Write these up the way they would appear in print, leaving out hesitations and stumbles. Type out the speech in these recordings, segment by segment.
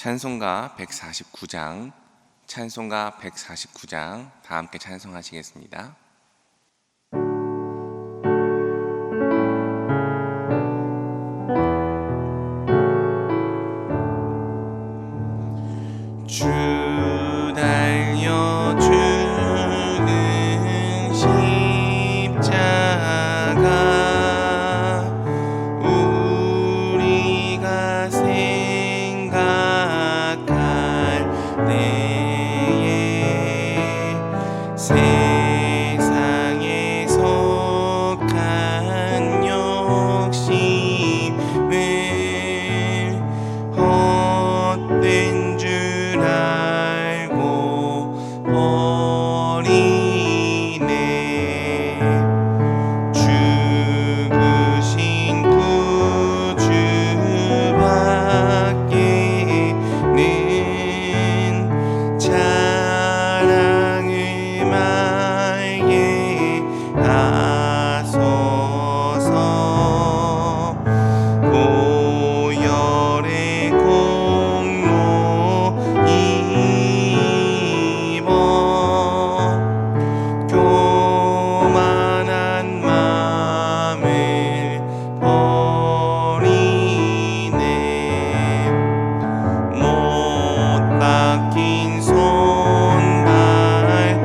찬송가 149장, 찬송가 149장 다 함께 찬송하시겠습니다. 주 달려 죽은 십자가 우리가 생각할 때에 세상에 속한 욕심을 헛된 줄 알고 버리네. 죽으신 구주밖에는 자랑을 말게 하소서. 보혈의 공로 입어 교만한 마음을 버리네. 못 박힌 손발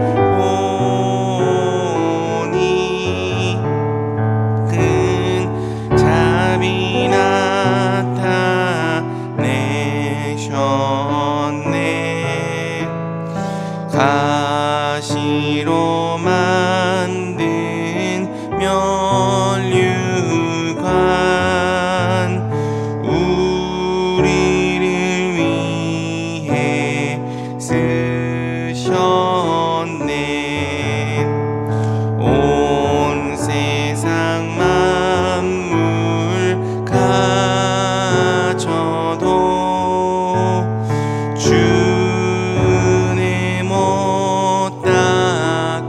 보니 큰 자비 나타내셨네. 가시로 만든 면류관 우리를 위해 쓰셨네. 온 세상 만물 가져도 주네 못 닦았겠네.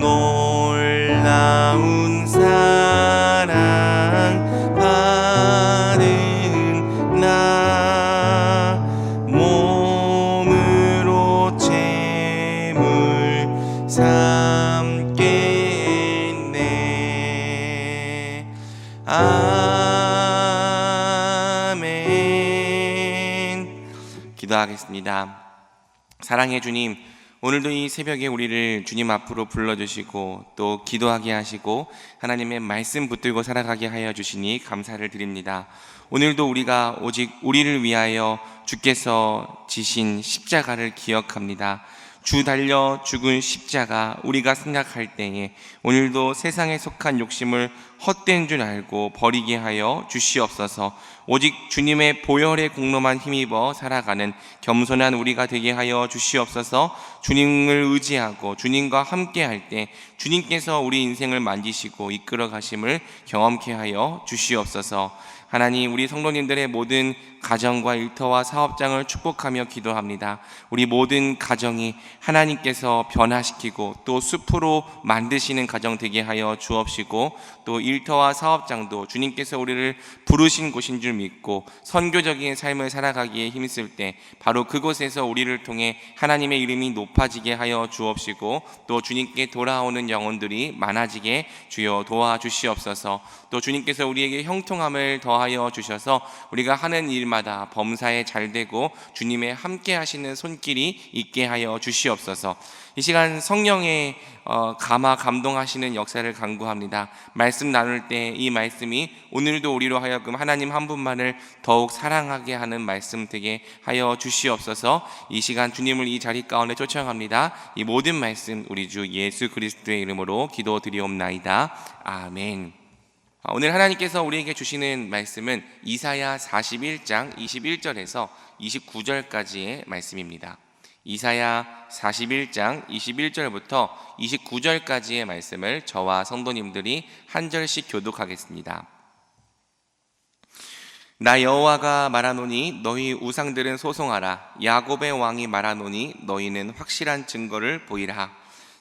놀라운 사랑 받은 나 몸으로 재물 삼겠네. 아멘. 기도하겠습니다. 사랑의 주님, 오늘도 이 새벽에 우리를 주님 앞으로 불러주시고 또 기도하게 하시고 하나님의 말씀 붙들고 살아가게 하여 주시니 감사를 드립니다. 오늘도 우리가 오직 우리를 위하여 주께서 지신 십자가를 기억합니다. 주 달려 죽은 십자가 우리가 생각할 때에 오늘도 세상에 속한 욕심을 헛된 줄 알고 버리게 하여 주시옵소서. 오직 주님의 보혈의 공로만 힘입어 살아가는 겸손한 우리가 되게 하여 주시옵소서. 주님을 의지하고 주님과 함께 할 때 주님께서 우리 인생을 만지시고 이끌어 가심을 경험케 하여 주시옵소서. 하나님, 우리 성도님들의 모든 가정과 일터와 사업장을 축복하며 기도합니다. 우리 모든 가정이 하나님께서 변화시키고 또 숲으로 만드시는 가정 되게 하여 주옵시고 또 일터와 사업장도 주님께서 우리를 부르신 곳인 줄 믿고 선교적인 삶을 살아가기에 힘쓸 때 바로 그곳에서 우리를 통해 하나님의 이름이 높아지게 하여 주옵시고 또 주님께 돌아오는 영혼들이 많아지게 주여 도와주시옵소서. 또 주님께서 우리에게 형통함을 더하여 주셔서 우리가 하는 일마다 범사에 잘되고 주님의 함께 하시는 손길이 있게 하여 주시옵소서. 이 시간 성령의 감동하시는 역사를 간구합니다. 말씀 나눌 때 이 말씀이 오늘도 우리로 하여금 하나님 한 분만을 더욱 사랑하게 하는 말씀 되게 하여 주시옵소서. 이 시간 주님을 이 자리 가운데 초청합니다. 이 모든 말씀 우리 주 예수 그리스도의 이름으로 기도드리옵나이다. 아멘. 오늘 하나님께서 우리에게 주시는 말씀은 이사야 41장 21절에서 29절까지의 말씀입니다. 이사야 41장 21절부터 29절까지의 말씀을 저와 성도님들이 한 절씩 교독하겠습니다. 나 여호와가 말하노니 너희 우상들은 소송하라. 야곱의 왕이 말하노니 너희는 확실한 증거를 보이라.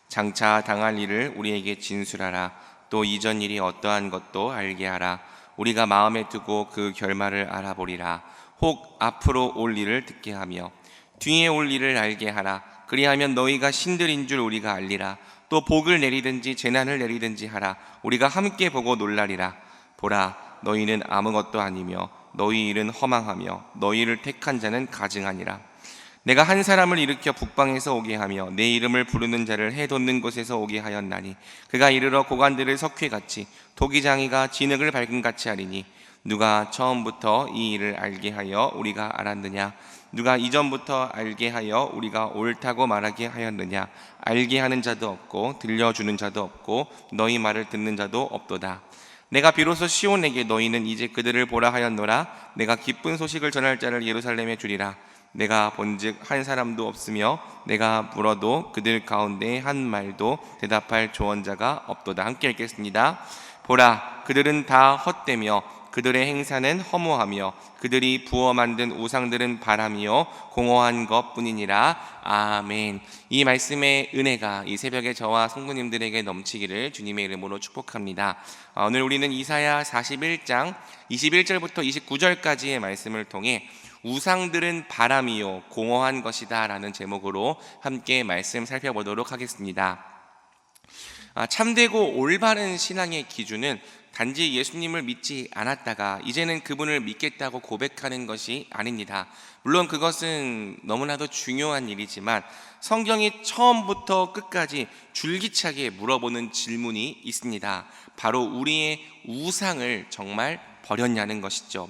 장차 당할 일을 우리에게 진술하라. 또 이전 일이 어떠한 것도 알게 하라. 우리가 마음에 두고 그 결말을 알아보리라. 혹 앞으로 올 일을 듣게 하며 뒤에 올 일을 알게 하라. 그리하면 너희가 신들인 줄 우리가 알리라. 또 복을 내리든지 재난을 내리든지 하라. 우리가 함께 보고 놀라리라. 보라, 너희는 아무것도 아니며 너희 일은 허망하며 너희를 택한 자는 가증하니라. 내가 한 사람을 일으켜 북방에서 오게 하며 내 이름을 부르는 자를 해돋는 곳에서 오게 하였나니 그가 이르러 고관들을 석회같이 도기장이가 진흙을 밝음같이 하리니 누가 처음부터 이 일을 알게 하여 우리가 알았느냐? 누가 이전부터 알게 하여 우리가 옳다고 말하게 하였느냐? 알게 하는 자도 없고 들려주는 자도 없고 너희 말을 듣는 자도 없도다. 내가 비로소 시온에게 너희는 이제 그들을 보라 하였노라. 내가 기쁜 소식을 전할 자를 예루살렘에 주리라. 내가 본즉 한 사람도 없으며 내가 물어도 그들 가운데 한 말도 대답할 조언자가 없도다. 함께 읽겠습니다. 보라, 그들은 다 헛되며 그들의 행사는 허무하며 그들이 부어 만든 우상들은 바람이요 공허한 것뿐이니라. 아멘. 이 말씀의 은혜가 이 새벽에 저와 성도님들에게 넘치기를 주님의 이름으로 축복합니다. 오늘 우리는 이사야 41장 21절부터 29절까지의 말씀을 통해 우상들은 바람이요 공허한 것이다 라는 제목으로 함께 말씀 살펴보도록 하겠습니다. 참되고 올바른 신앙의 기준은 단지 예수님을 믿지 않았다가 이제는 그분을 믿겠다고 고백하는 것이 아닙니다. 물론 그것은 너무나도 중요한 일이지만 성경이 처음부터 끝까지 줄기차게 물어보는 질문이 있습니다. 바로 우리의 우상을 정말 버렸냐는 것이죠.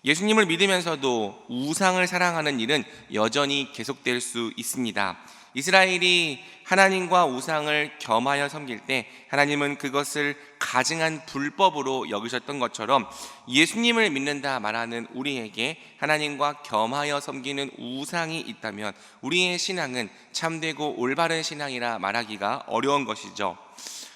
예수님을 믿으면서도 우상을 사랑하는 일은 여전히 계속될 수 있습니다. 이스라엘이 하나님과 우상을 겸하여 섬길 때 하나님은 그것을 가증한 불법으로 여기셨던 것처럼 예수님을 믿는다 말하는 우리에게 하나님과 겸하여 섬기는 우상이 있다면 우리의 신앙은 참되고 올바른 신앙이라 말하기가 어려운 것이죠.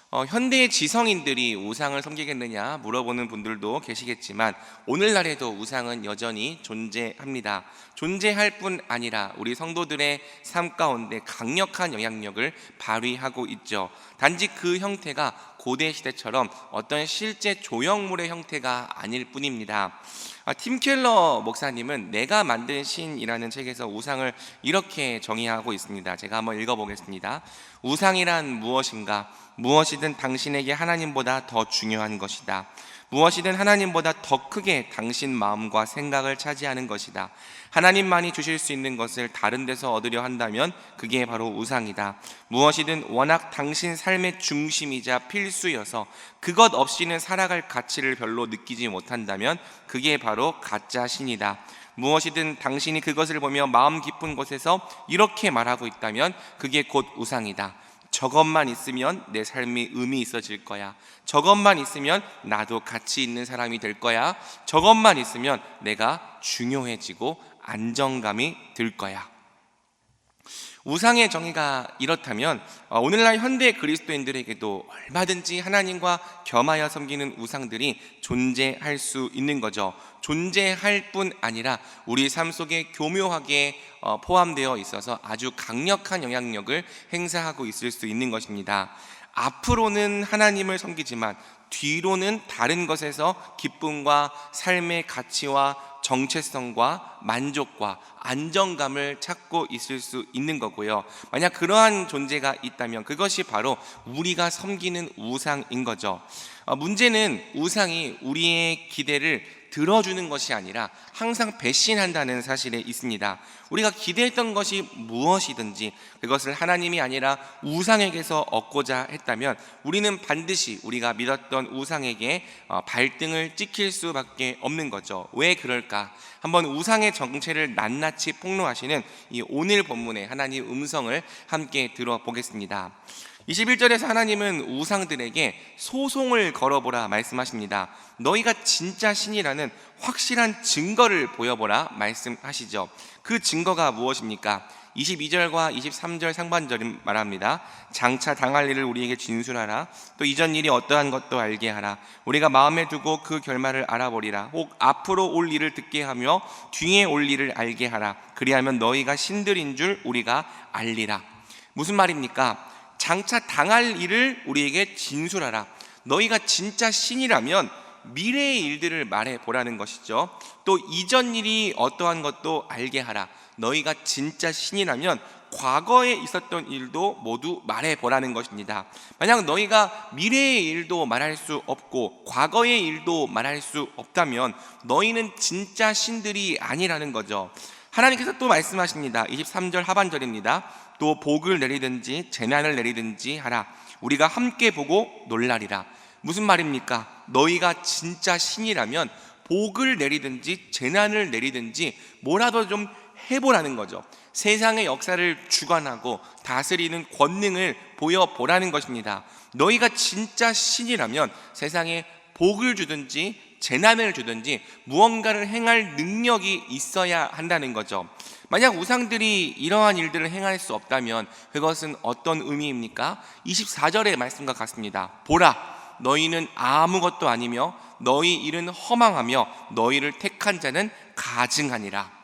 현대의 지성인들이 우상을 섬기겠느냐 물어보는 분들도 계시겠지만 오늘날에도 우상은 여전히 존재합니다. 존재할 뿐 아니라 우리 성도들의 삶 가운데 강력한 영향력을 발휘하고 있죠. 단지 그 형태가 고대 시대처럼 어떤 실제 조형물의 형태가 아닐 뿐입니다. 팀 켈러 목사님은 내가 만든 신이라는 책에서 우상을 이렇게 정의하고 있습니다. 제가 한번 읽어보겠습니다. 우상이란 무엇인가? 무엇이든 당신에게 하나님보다 더 중요한 것이다. 무엇이든 하나님보다 더 크게 당신 마음과 생각을 차지하는 것이다. 하나님만이 주실 수 있는 것을 다른 데서 얻으려 한다면 그게 바로 우상이다. 무엇이든 워낙 당신 삶의 중심이자 필수여서 그것 없이는 살아갈 가치를 별로 느끼지 못한다면 그게 바로 가짜 신이다. 무엇이든 당신이 그것을 보며 마음 깊은 곳에서 이렇게 말하고 있다면 그게 곧 우상이다. 저것만 있으면 내 삶이 의미 있어질 거야. 저것만 있으면 나도 가치 있는 사람이 될 거야. 저것만 있으면 내가 중요해지고 안정감이 들 거야. 우상의 정의가 이렇다면 오늘날 현대 그리스도인들에게도 얼마든지 하나님과 겸하여 섬기는 우상들이 존재할 수 있는 거죠. 존재할 뿐 아니라 우리 삶 속에 교묘하게 포함되어 있어서 아주 강력한 영향력을 행사하고 있을 수 있는 것입니다. 앞으로는 하나님을 섬기지만 뒤로는 다른 것에서 기쁨과 삶의 가치와 정체성과 만족과 안정감을 찾고 있을 수 있는 거고요. 만약 그러한 존재가 있다면 그것이 바로 우리가 섬기는 우상인 거죠. 문제는 우상이 우리의 기대를 들어주는 것이 아니라 항상 배신한다는 사실에 있습니다. 우리가 기대했던 것이 무엇이든지 그것을 하나님이 아니라 우상에게서 얻고자 했다면 우리는 반드시 우리가 믿었던 우상에게 발등을 찍힐 수밖에 없는 거죠. 왜 그럴까? 한번 우상의 정체를 낱낱이 폭로하시는 이 오늘 본문의 하나님 음성을 함께 들어보겠습니다. 21절에서 하나님은 우상들에게 소송을 걸어보라 말씀하십니다. 너희가 진짜 신이라는 확실한 증거를 보여보라 말씀하시죠. 그 증거가 무엇입니까? 22절과 23절 상반절은 말합니다. 장차 당할 일을 우리에게 진술하라. 또 이전 일이 어떠한 것도 알게 하라. 우리가 마음에 두고 그 결말을 알아보리라. 혹 앞으로 올 일을 듣게 하며 뒤에 올 일을 알게 하라. 그리하면 너희가 신들인 줄 우리가 알리라. 무슨 말입니까? 장차 당할 일을 우리에게 진술하라. 너희가 진짜 신이라면 미래의 일들을 말해 보라는 것이죠. 또 이전 일이 어떠한 것도 알게 하라. 너희가 진짜 신이라면 과거에 있었던 일도 모두 말해 보라는 것입니다. 만약 너희가 미래의 일도 말할 수 없고 과거의 일도 말할 수 없다면 너희는 진짜 신들이 아니라는 거죠. 하나님께서 또 말씀하십니다. 23절 하반절입니다. 또 복을 내리든지 재난을 내리든지 하라. 우리가 함께 보고 놀라리라. 무슨 말입니까? 너희가 진짜 신이라면 복을 내리든지 재난을 내리든지 뭐라도 좀 해보라는 거죠. 세상의 역사를 주관하고 다스리는 권능을 보여보라는 것입니다. 너희가 진짜 신이라면 세상에 복을 주든지 재난을 주든지 무언가를 행할 능력이 있어야 한다는 거죠. 만약 우상들이 이러한 일들을 행할 수 없다면 그것은 어떤 의미입니까? 24절의 말씀과 같습니다. 보라, 너희는 아무것도 아니며 너희 일은 허망하며 너희를 택한 자는 가증하니라.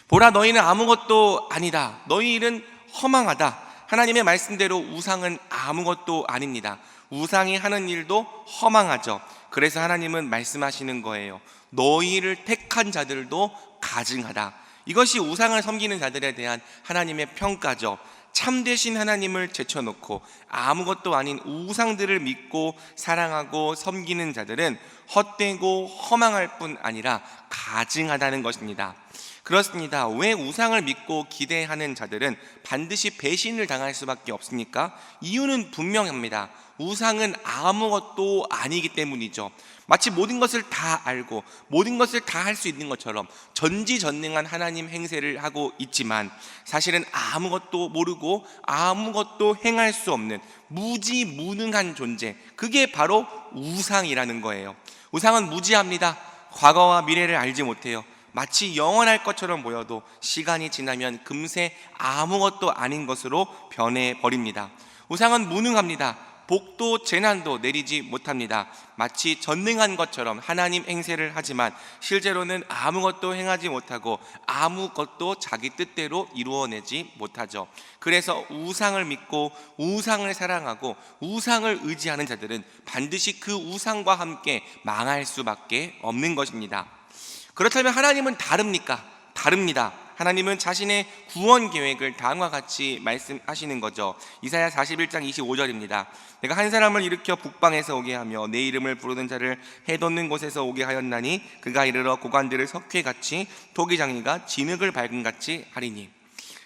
보라, 너희는 아무것도 아니다. 너희 일은 허망하다. 하나님의 말씀대로 우상은 아무것도 아닙니다. 우상이 하는 일도 허망하죠. 그래서 하나님은 말씀하시는 거예요. 너희를 택한 자들도 가증하다. 이것이 우상을 섬기는 자들에 대한 하나님의 평가죠. 참되신 하나님을 제쳐놓고 아무것도 아닌 우상들을 믿고 사랑하고 섬기는 자들은 헛되고 허망할 뿐 아니라 가증하다는 것입니다. 그렇습니다. 왜 우상을 믿고 기대하는 자들은 반드시 배신을 당할 수밖에 없습니까? 이유는 분명합니다. 우상은 아무것도 아니기 때문이죠. 마치 모든 것을 다 알고 모든 것을 다 할 수 있는 것처럼 전지전능한 하나님 행세를 하고 있지만 사실은 아무것도 모르고 아무것도 행할 수 없는 무지무능한 존재, 그게 바로 우상이라는 거예요. 우상은 무지합니다. 과거와 미래를 알지 못해요. 마치 영원할 것처럼 보여도 시간이 지나면 금세 아무것도 아닌 것으로 변해버립니다. 우상은 무능합니다. 복도 재난도 내리지 못합니다. 마치 전능한 것처럼 하나님 행세를 하지만 실제로는 아무것도 행하지 못하고 아무것도 자기 뜻대로 이루어내지 못하죠. 그래서 우상을 믿고 우상을 사랑하고 우상을 의지하는 자들은 반드시 그 우상과 함께 망할 수밖에 없는 것입니다. 그렇다면 하나님은 다릅니까? 다릅니다. 하나님은 자신의 구원 계획을 다음과 같이 말씀하시는 거죠. 이사야 41장 25절입니다. 내가 한 사람을 일으켜 북방에서 오게 하며 내 이름을 부르는 자를 해돋는 곳에서 오게 하였나니 그가 이르러 고관들을 석회같이 토기장이가 진흙을 밝음같이 하리니.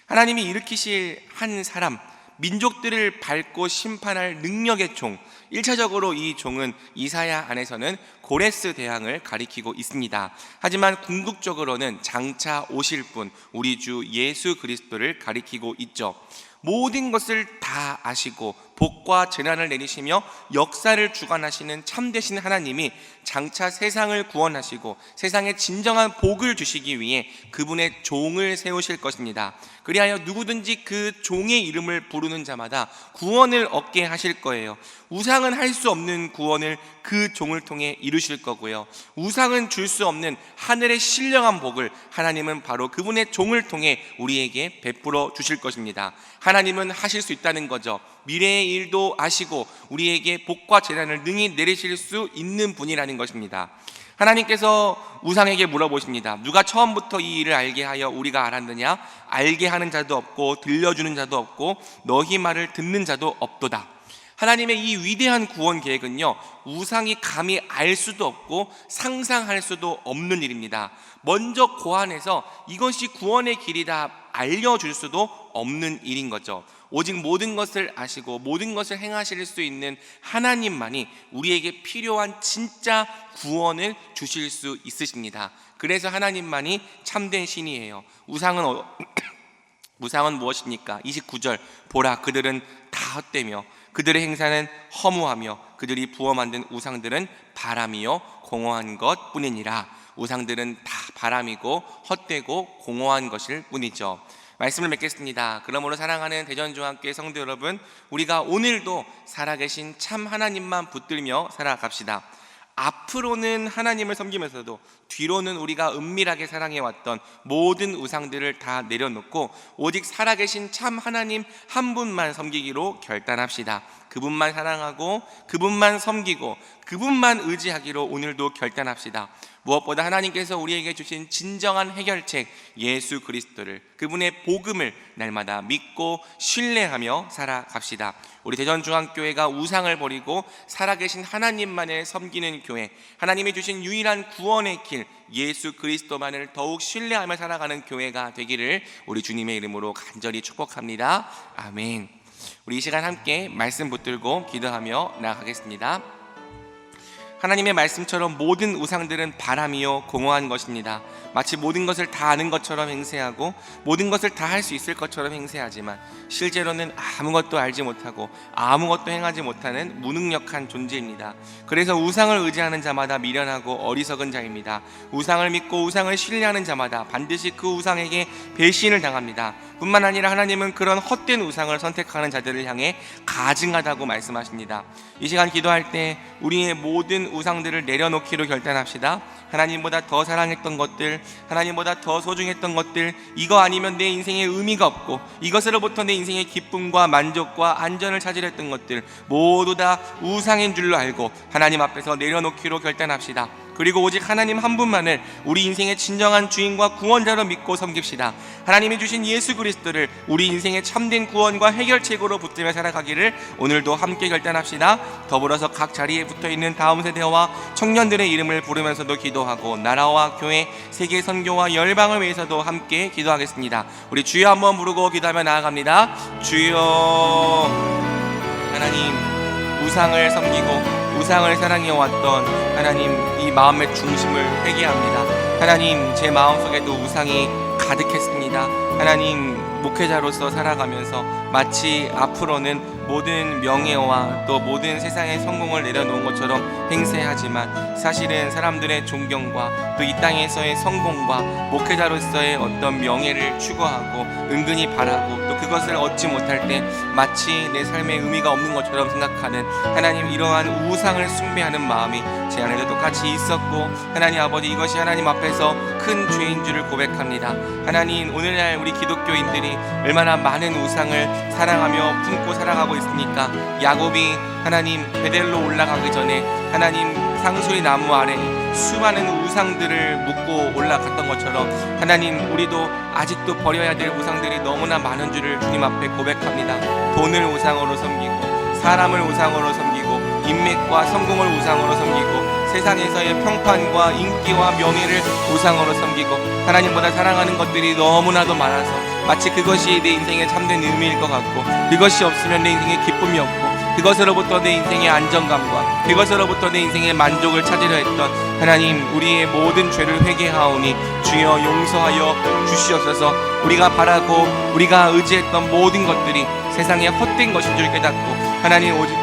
하나님이 일으키실 한 사람, 민족들을 밟고 심판할 능력의 종, 1차적으로 이 종은 이사야 안에서는 고레스 대왕을 가리키고 있습니다. 하지만 궁극적으로는 장차 오실 분, 우리 주 예수 그리스도를 가리키고 있죠. 모든 것을 다 아시고 복과 재난을 내리시며 역사를 주관하시는 참되신 하나님이 장차 세상을 구원하시고 세상에 진정한 복을 주시기 위해 그분의 종을 세우실 것입니다. 그리하여 누구든지 그 종의 이름을 부르는 자마다 구원을 얻게 하실 거예요. 우상은 할 수 없는 구원을 그 종을 통해 이루실 거고요. 우상은 줄 수 없는 하늘의 신령한 복을 하나님은 바로 그분의 종을 통해 우리에게 베풀어 주실 것입니다. 하나님은 하실 수 있다는 거죠. 미래의 일도 아시고 우리에게 복과 재난을 능히 내리실 수 있는 분이라는 것입니다. 하나님께서 우상에게 물어보십니다. 누가 처음부터 이 일을 알게 하여 우리가 알았느냐? 알게 하는 자도 없고 들려주는 자도 없고 너희 말을 듣는 자도 없도다. 하나님의 이 위대한 구원 계획은요, 우상이 감히 알 수도 없고 상상할 수도 없는 일입니다. 먼저 고안해서 이것이 구원의 길이다 알려줄 수도 없는 일인 거죠. 오직 모든 것을 아시고 모든 것을 행하실 수 있는 하나님만이 우리에게 필요한 진짜 구원을 주실 수 있으십니다. 그래서 하나님만이 참된 신이에요. 우상은 무엇입니까? 29절, 보라, 그들은 다 헛되며 그들의 행사는 허무하며 그들이 부어 만든 우상들은 바람이요 공허한 것 뿐이니라. 우상들은 다 바람이고 헛되고 공허한 것일 뿐이죠. 말씀을 맺겠습니다. 그러므로 사랑하는 대전중앙교회 성도 여러분, 우리가 오늘도 살아계신 참 하나님만 붙들며 살아갑시다. 앞으로는 하나님을 섬기면서도 뒤로는 우리가 은밀하게 사랑해왔던 모든 우상들을 다 내려놓고 오직 살아계신 참 하나님 한 분만 섬기기로 결단합시다. 그분만 사랑하고 그분만 섬기고 그분만 의지하기로 오늘도 결단합시다. 무엇보다 하나님께서 우리에게 주신 진정한 해결책 예수 그리스도를, 그분의 복음을 날마다 믿고 신뢰하며 살아갑시다. 우리 대전중앙교회가 우상을 버리고 살아계신 하나님만을 섬기는 교회, 하나님이 주신 유일한 구원의 길 예수 그리스도만을 더욱 신뢰하며 살아가는 교회가 되기를 우리 주님의 이름으로 간절히 축복합니다. 아멘. 우리 이 시간 함께 말씀 붙들고 기도하며 나아가겠습니다. 하나님의 말씀처럼 모든 우상들은 바람이요 공허한 것입니다. 마치 모든 것을 다 아는 것처럼 행세하고 모든 것을 다 할 수 있을 것처럼 행세하지만 실제로는 아무것도 알지 못하고 아무것도 행하지 못하는 무능력한 존재입니다. 그래서 우상을 의지하는 자마다 미련하고 어리석은 자입니다. 우상을 믿고 우상을 신뢰하는 자마다 반드시 그 우상에게 배신을 당합니다. 뿐만 아니라 하나님은 그런 헛된 우상을 선택하는 자들을 향해 가증하다고 말씀하십니다. 이 시간 기도할 때 우리의 모든 우상들을 내려놓기로 결단합시다. 하나님보다 더 사랑했던 것들, 하나님보다 더 소중했던 것들, 이거 아니면 내 인생에 의미가 없고 이것으로부터 내 인생의 기쁨과 만족과 안전을 찾으려 했던 것들 모두 다 우상인 줄로 알고 하나님 앞에서 내려놓기로 결단합시다. 그리고 오직 하나님 한 분만을 우리 인생의 진정한 주인과 구원자로 믿고 섬깁시다. 하나님이 주신 예수 그리스도를 우리 인생의 참된 구원과 해결책으로 붙들며 살아가기를 오늘도 함께 결단합시다. 더불어서 각 자리에 붙어있는 다음 세대와 청년들의 이름을 부르면서도 기도하고 나라와 교회, 세계 선교와 열방을 위해서도 함께 기도하겠습니다. 우리 주여 한번 부르고 기도하며 나아갑니다. 주여. 하나님, 우상을 섬기고 우상을 사랑해왔던 하나님, 이 마음의 중심을 회개합니다. 하나님, 제 마음속에도 우상이 가득했습니다. 하나님, 목회자로서 살아가면서 마치 앞으로는 모든 명예와 또 모든 세상의 성공을 내려놓은 것처럼 행세하지만 사실은 사람들의 존경과 또 이 땅에서의 성공과 목회자로서의 어떤 명예를 추구하고 은근히 바라고 또 그것을 얻지 못할 때 마치 내 삶에 의미가 없는 것처럼 생각하는 하나님, 이러한 우상을 숭배하는 마음이 제 안에도 똑같이 있었고 하나님 아버지, 이것이 하나님 앞에서 큰 죄인 줄을 고백합니다. 하나님, 오늘날 우리 기독교인들이 얼마나 많은 우상을 사랑하며 품고 살아가고 있습니까? 야곱이 하나님 베델로 올라가기 전에 하나님 상수리 나무 아래 수많은 우상들을 묻고 올라갔던 것처럼 하나님, 우리도 아직도 버려야 될 우상들이 너무나 많은 줄을 주님 앞에 고백합니다. 돈을 우상으로 섬기고 사람을 우상으로 섬기고 인맥과 성공을 우상으로 섬기고 세상에서의 평판과 인기와 명예를 우상으로 섬기고 하나님보다 사랑하는 것들이 너무나도 많아서 마치 그것이 내 인생의 참된 의미일 것 같고 그것이 없으면 내 인생의 기쁨이 없고 그것으로부터 내 인생의 안정감과 그것으로부터 내 인생의 만족을 찾으려 했던 하나님, 우리의 모든 죄를 회개하오니 주여 용서하여 주시옵소서. 우리가 바라고 우리가 의지했던 모든 것들이 세상의 헛된 것인 줄 깨닫고 하나님, 오직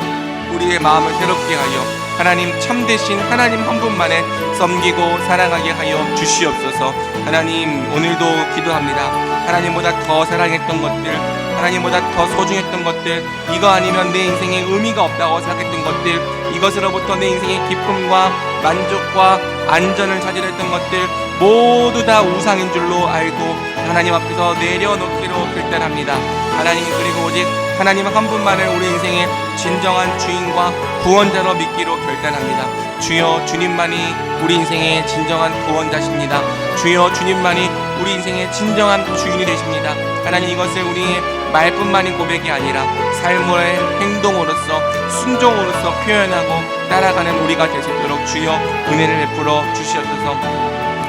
우리의 마음을 새롭게 하여 하나님 참되신 하나님 한 분만을 섬기고 사랑하게 하여 주시옵소서. 하나님, 오늘도 기도합니다. 하나님보다 더 사랑했던 것들, 하나님보다 더 소중했던 것들, 이거 아니면 내 인생에 의미가 없다고 생각했던 것들, 이것으로부터 내 인생의 기쁨과 만족과 안전을 찾으려 했던 것들 모두 다 우상인 줄로 알고 하나님 앞에서 내려놓기로 결단합니다. 하나님, 그리고 오직 하나님 한 분만을 우리 인생의 진정한 주인과 구원자로 믿기로 결단합니다. 주여, 주님만이 우리 인생의 진정한 구원자십니다. 주여, 주님만이 우리 인생의 진정한 주인이 되십니다. 하나님, 이것을 우리의 말뿐만인 고백이 아니라 삶의 행동으로서 순종으로서 표현하고 따라가는 우리가 될 수 있도록 주여 은혜를 베풀어 주시옵소서.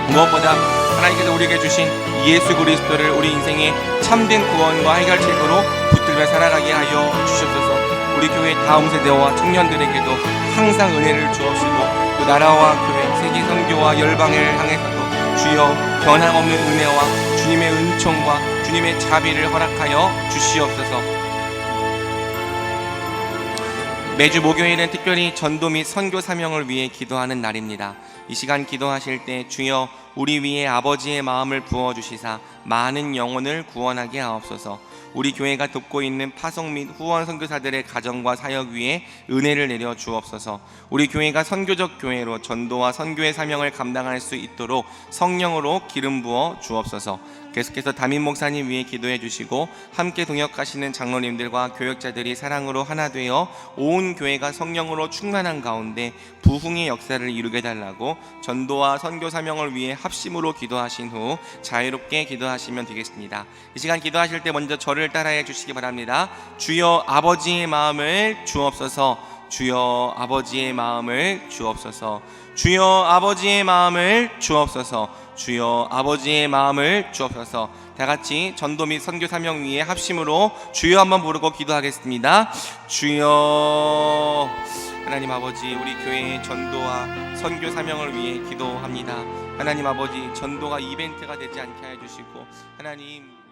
무엇보다 하나님께서 우리에게 주신 예수 그리스도를 우리 인생의 참된 구원과 해결책으로 붙들며 살아가게 하여 주시옵소서. 우리 교회 다음 세대와 청년들에게도 항상 은혜를 주옵시고 또 나라와 교회, 세계 선교와 열방을 향해서도 주여 변함없는 은혜와 주님의 은총과 주님의 자비를 허락하여 주시옵소서. 매주 목요일은 특별히 전도 및 선교 사명을 위해 기도하는 날입니다. 이 시간 기도하실 때 주여 우리 위에 아버지의 마음을 부어주시사 많은 영혼을 구원하게 하옵소서. 우리 교회가 돕고 있는 파송 및 후원 선교사들의 가정과 사역 위에 은혜를 내려 주옵소서. 우리 교회가 선교적 교회로 전도와 선교의 사명을 감당할 수 있도록 성령으로 기름 부어 주옵소서. 계속해서 담임 목사님 위해 기도해 주시고 함께 동역하시는 장로님들과 교역자들이 사랑으로 하나 되어 온 교회가 성령으로 충만한 가운데 부흥의 역사를 이루게 달라고 전도와 선교 사명을 위해 합심으로 기도하신 후 자유롭게 기도하시면 되겠습니다. 이 시간 기도하실 때 먼저 저를 따라해 주시기 바랍니다. 주여 아버지의 마음을 주옵소서. 주여 아버지의 마음을 주옵소서. 주여 아버지의 마음을 주옵소서. 주여 아버지의 마음을 주옵소서. 다 같이 전도 및 선교 사명 위에 합심으로 주여 한번 부르고 기도하겠습니다. 주여. 하나님 아버지, 우리 교회의 전도와 선교 사명을 위해 기도합니다. 하나님 아버지, 전도가 이벤트가 되지 않게 해 주시고 하나님